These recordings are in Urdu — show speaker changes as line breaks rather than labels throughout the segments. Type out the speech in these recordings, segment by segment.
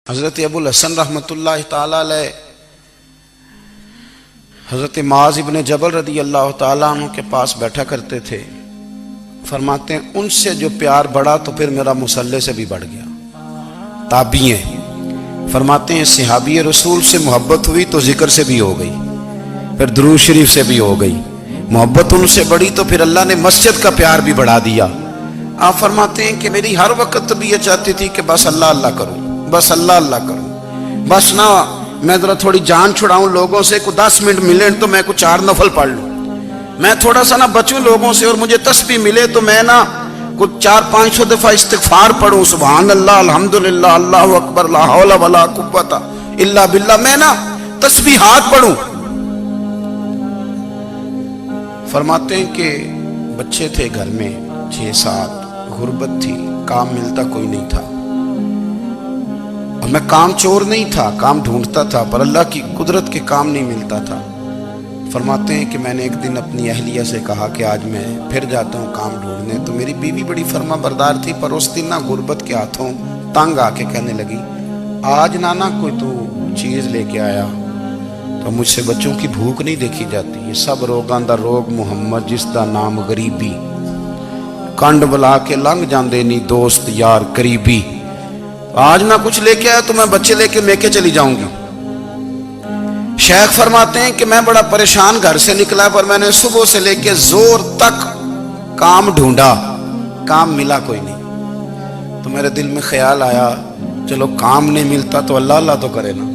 حضرت ابو الحسن رحمۃ اللہ تعالی علیہ حضرت معاذ ابن جبل رضی اللہ تعالیٰ عنہ کے پاس بیٹھا کرتے تھے۔ فرماتے ہیں ان سے جو پیار بڑھا تو پھر میرا مصلی سے بھی بڑھ گیا۔ تابعی ہیں، فرماتے ہیں صحابی رسول سے محبت ہوئی تو ذکر سے بھی ہو گئی، پھر درود شریف سے بھی ہو گئی۔ محبت ان سے بڑھی تو پھر اللہ نے مسجد کا پیار بھی بڑھا دیا۔ آپ فرماتے ہیں کہ میری ہر وقت بھی یہ چاہتی تھی کہ بس اللہ اللہ کروں، بس اللہ اللہ کروں، بس نہ میں ذرا تھوڑی جان چھڑاؤں لوگوں سے، کو 10 منٹ ملے تو میں کچھ 4 نفل پڑھ لوں، میں تھوڑا سا نہ بچوں لوگوں سے، اور مجھے تسبیح ملے تو میں نہ کچھ 400-500 دفعہ استغفار پڑھوں، سبحان اللہ، الحمدللہ، اللہ اکبر، لا حول ولا قوت الا باللہ، میں نہ تسبیحات پڑھوں۔ فرماتے ہیں کہ بچے تھے گھر میں 6-7، غربت تھی، کام ملتا کوئی نہیں تھا، اور میں کام چور نہیں تھا، کام ڈھونڈتا تھا، پر اللہ کی قدرت کے کام نہیں ملتا تھا۔ فرماتے ہیں کہ میں نے ایک دن اپنی اہلیہ سے کہا کہ آج میں پھر جاتا ہوں کام ڈھونڈنے، تو میری بیوی بڑی فرما بردار تھی، پر اس دن نہ غربت کے ہاتھوں تنگ آ کے کہنے لگی آج نانا کوئی تو چیز لے کے آیا، تو مجھ سے بچوں کی بھوک نہیں دیکھی جاتی، یہ سب روگاں دا روگ محمد جس دا نام غریبی، کنڈ بلا کے لنگ جاندے نہیں دوست یار قریبی، آج نہ کچھ لے کے آیا تو میں بچے لے کے میکے چلی جاؤں گی۔ شیخ فرماتے ہیں کہ میں بڑا پریشان گھر سے نکلا، پر میں نے صبح سے لے کے زور تک کام ڈھونڈا، کام ملا کوئی نہیں، تو میرے دل میں خیال آیا چلو کام نہیں ملتا تو اللہ اللہ تو کرے نا،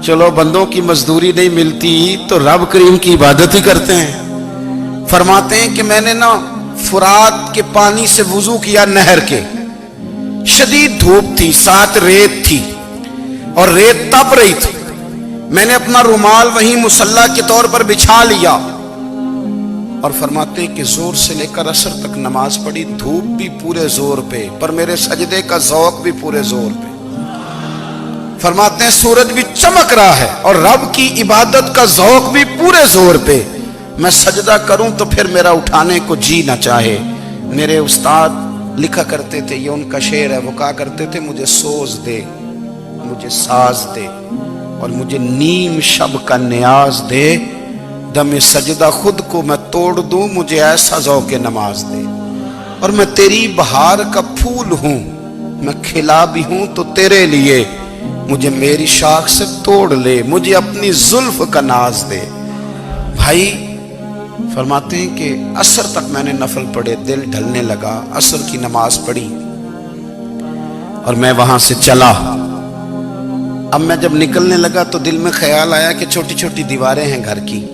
چلو بندوں کی مزدوری نہیں ملتی تو رب کریم کی عبادت ہی کرتے ہیں۔ فرماتے ہیں کہ میں نے نا فرات کے پانی سے وضو کیا، نہر کے، شدید دھوپ تھی، ساتھ ریت تھی اور ریت تپ رہی تھی، میں نے اپنا رومال وہیں مصلی کے طور پر بچھا لیا، اور فرماتے ہیں کہ زور سے لے کر عصر تک نماز پڑھی، دھوپ بھی پورے زور پہ، پر میرے سجدے کا ذوق بھی پورے زور پہ۔ فرماتے ہیں سورج بھی چمک رہا ہے اور رب کی عبادت کا ذوق بھی پورے زور پہ، میں سجدہ کروں تو پھر میرا اٹھانے کو جی نہ چاہے۔ میرے استاد لکھا کرتے تھے، یہ ان کا شعر ہے، وہ کہا کرتے تھے مجھے سوز دے، مجھے ساز دے، اور مجھے نیم شب کا نیاز دے، دم سجدہ خود کو میں توڑ دوں، مجھے ایسا ذوق نماز دے، اور میں تیری بہار کا پھول ہوں، میں کھلا بھی ہوں تو تیرے لیے، مجھے میری شاخ سے توڑ لے، مجھے اپنی زلف کا ناز دے۔ بھائی فرماتے ہیں کہ عصر تک میں نے نفل پڑھے، دل ڈھلنے لگا، عصر کی نماز پڑھی اور میں وہاں سے چلا۔ اب میں جب نکلنے لگا تو دل میں خیال آیا کہ چھوٹی چھوٹی دیواریں ہیں گھر کی،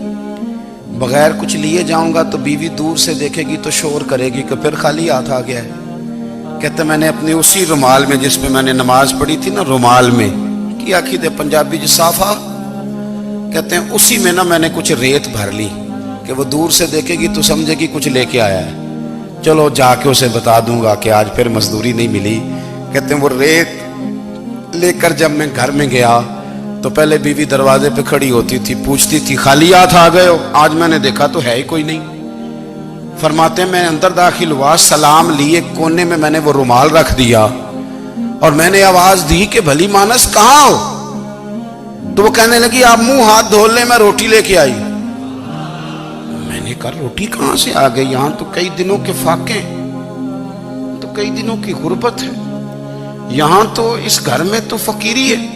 بغیر کچھ لیے جاؤں گا تو بیوی دور سے دیکھے گی تو شور کرے گی کہ پھر خالی ہاتھ آ گیا ہے۔ کہتے میں نے اپنے اسی رومال میں جس میں میں نے نماز پڑھی تھی نا، رومال میں کی آخی دے پنجابی جسافہ کہتے ہیں، اسی میں نا میں نے کچھ ریت بھر لی کہ وہ دور سے دیکھے گی تو سمجھے گی کچھ لے کے آیا ہے، چلو جا کے اسے بتا دوں گا کہ آج پھر مزدوری نہیں ملی۔ کہتے ہیں وہ ریت لے کر جب میں گھر میں گیا تو پہلے بیوی دروازے پہ کھڑی ہوتی تھی، پوچھتی تھی خالی ہاتھ آ گئے ہو؟ آج میں نے دیکھا تو ہے ہی کوئی نہیں۔ فرماتے ہیں میں اندر داخل ہوا، سلام لیے، کونے میں میں نے وہ رومال رکھ دیا اور میں نے آواز دی کہ بھلی مانس کہاں ہو؟ تو وہ کہنے لگی آپ منہ ہاتھ دھو لیں، میں روٹی لے کے آئی۔ میں نے کہا روٹی کہاں سے آ گئی؟ یہاں تو کئی دنوں کے فاقے، تو کئی دنوں کی غربت ہے، یہاں تو اس گھر میں تو فقیری ہے۔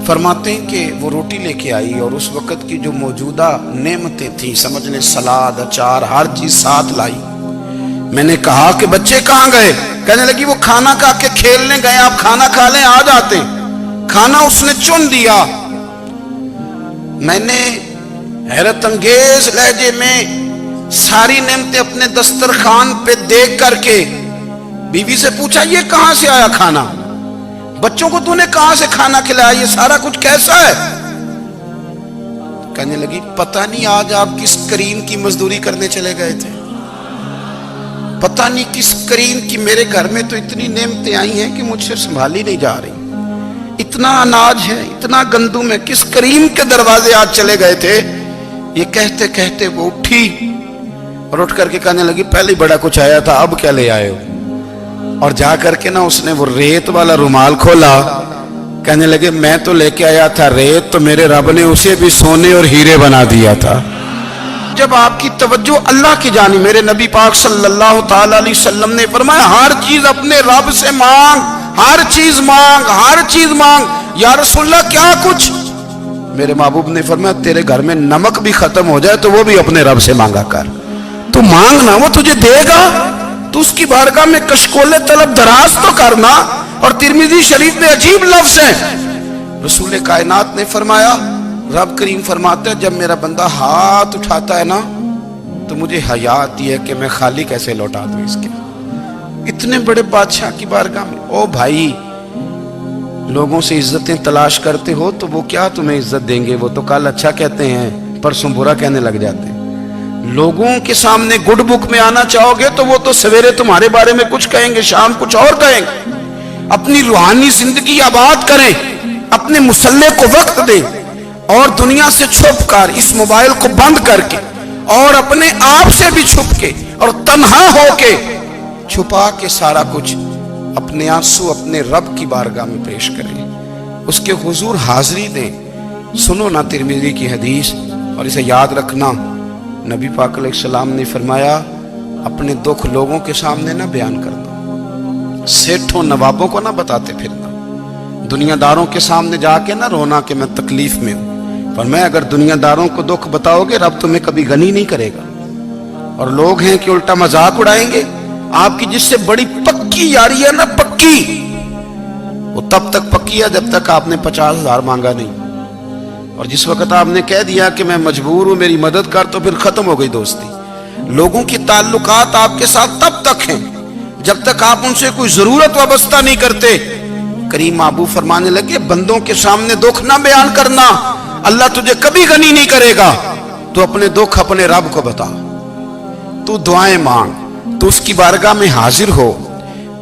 فرماتے ہیں کہ وہ روٹی لے کے آئی اور اس وقت کی جو موجودہ نعمتیں تھیں، سمجھ لیں سلاد، اچار، ہر چیز ساتھ لائی۔ میں نے کہا کہ بچے کہاں گئے؟ کہنے لگی وہ کھانا کھا کے کھیلنے گئے، آپ کھانا کھا لیں آ جاتے۔ کھانا اس نے چن دیا۔ میں نے حیرت انگیز لہجے میں ساری نعمتیں اپنے دسترخوان پہ دیکھ کر کے بیوی سے پوچھا یہ کہاں سے آیا کھانا؟ بچوں کو تو نے کہاں سے کھانا کھلایا؟ یہ سارا کچھ کیسا ہے؟ کہنے لگی پتہ نہیں آج آپ کس کریم کی مزدوری کرنے چلے گئے تھے، پتہ نہیں کس کریم کی، میرے گھر میں تو اتنی نعمتیں آئی ہیں کہ مجھ سے سنبھالی نہیں جا رہی، اتنا اناج ہے، اتنا گندم ہے، کس کریم کے دروازے آج چلے گئے تھے؟ یہ کہتے کہتے وہ اٹھی اور اٹھ کر کے کہنے لگی پہلے بڑا کچھ آیا تھا، اب کیا لے آئے ہو؟ اور جا کر کے نا اس نے وہ ریت والا رومال کھولا کہنے لگے میں تو لے کے آیا تھا ریت، تو میرے رب نے اسے بھی سونے اور ہیرے بنا دیا تھا۔ جب آپ کی توجہ اللہ کی جانب، میرے نبی پاک صلی اللہ تعالی علیہ وسلم نے فرمایا ہر چیز اپنے رب سے مانگ، ہر چیز مانگ، ہر چیز مانگ۔ یا رسول اللہ کیا کچھ؟ میرے محبوب نے فرمایا تیرے گھر میں نمک بھی ختم ہو جائے تو وہ بھی اپنے رب سے مانگا کر، تو مانگنا وہ تجھے دے گا، تو اس کی بارگاہ میں کشکول طلب دراز تو کرنا۔ اور ترمذی شریف میں عجیب لفظ ہے، رسول کائنات نے فرمایا، رب کریم فرماتا ہے جب میرا بندہ ہاتھ اٹھاتا ہے نا تو مجھے حیا آتی ہے کہ میں خالی کیسے لوٹا دوں اس کے۔ اتنے بڑے بادشاہ کی بارگاہ میں، او بھائی لوگوں سے عزتیں تلاش کرتے ہو تو وہ کیا تمہیں عزت دیں گے؟ وہ تو کل اچھا کہتے ہیں پرسوں برا کہنے لگ جاتے ہیں۔ لوگوں کے سامنے گڈ بک میں آنا چاہو گے تو وہ تو سویرے تمہارے بارے میں کچھ کہیں گے، شام کچھ اور کہیں گے۔ اپنی روحانی زندگی آباد کریں، اپنے مصلح کو وقت دیں، اور دنیا سے چھپ کر اس موبائل کو بند کر کے اور اپنے آپ سے بھی چھپ کے اور تنہا ہو کے چھپا کے سارا کچھ اپنے آنسو اپنے رب کی بارگاہ میں پیش کریں، اس کے حضور حاضری دیں۔ سنو نا ترمذی کی حدیث، اور اسے یاد رکھنا، نبی پاک علیہ السلام نے فرمایا اپنے دکھ لوگوں کے سامنے نہ بیان کرنا، سیٹھوں نوابوں کو نہ بتاتے پھرنا، دنیا داروں کے سامنے جا کے نہ رونا کہ میں تکلیف میں ہوں۔ فرمایا اگر دنیا داروں کو دکھ بتاؤ گے رب تمہیں کبھی غنی نہیں کرے گا، اور لوگ ہیں کہ الٹا مذاق اڑائیں گے۔ آپ کی جس سے بڑی پکی یاری ہے نا، پکی، وہ تب تک پکی ہے جب تک آپ نے 50,000 مانگا نہیں، اور جس وقت آپ نے کہہ دیا کہ میں مجبور ہوں میری مدد کر تو پھر ختم ہو گئی دوستی۔ لوگوں کی تعلقات آپ کے ساتھ تب تک ہیں جب تک آپ ان سے کوئی ضرورت وابستہ نہیں کرتے۔ کریم محبوب فرمانے لگے بندوں کے سامنے دکھ نہ بیان کرنا، اللہ تجھے کبھی غنی نہیں کرے گا۔ تو اپنے دکھ اپنے رب کو بتا، تو دعائیں مانگ، تو اس کی بارگاہ میں حاضر ہو،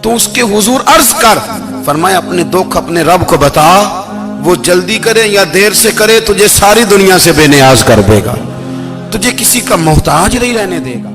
تو اس کے حضور عرض کر۔ فرمایا اپنے دکھ اپنے رب کو بتا، وہ جلدی کرے یا دیر سے کرے تجھے ساری دنیا سے بے نیاز کر دے گا، تجھے کسی کا محتاج نہیں رہنے دے گا۔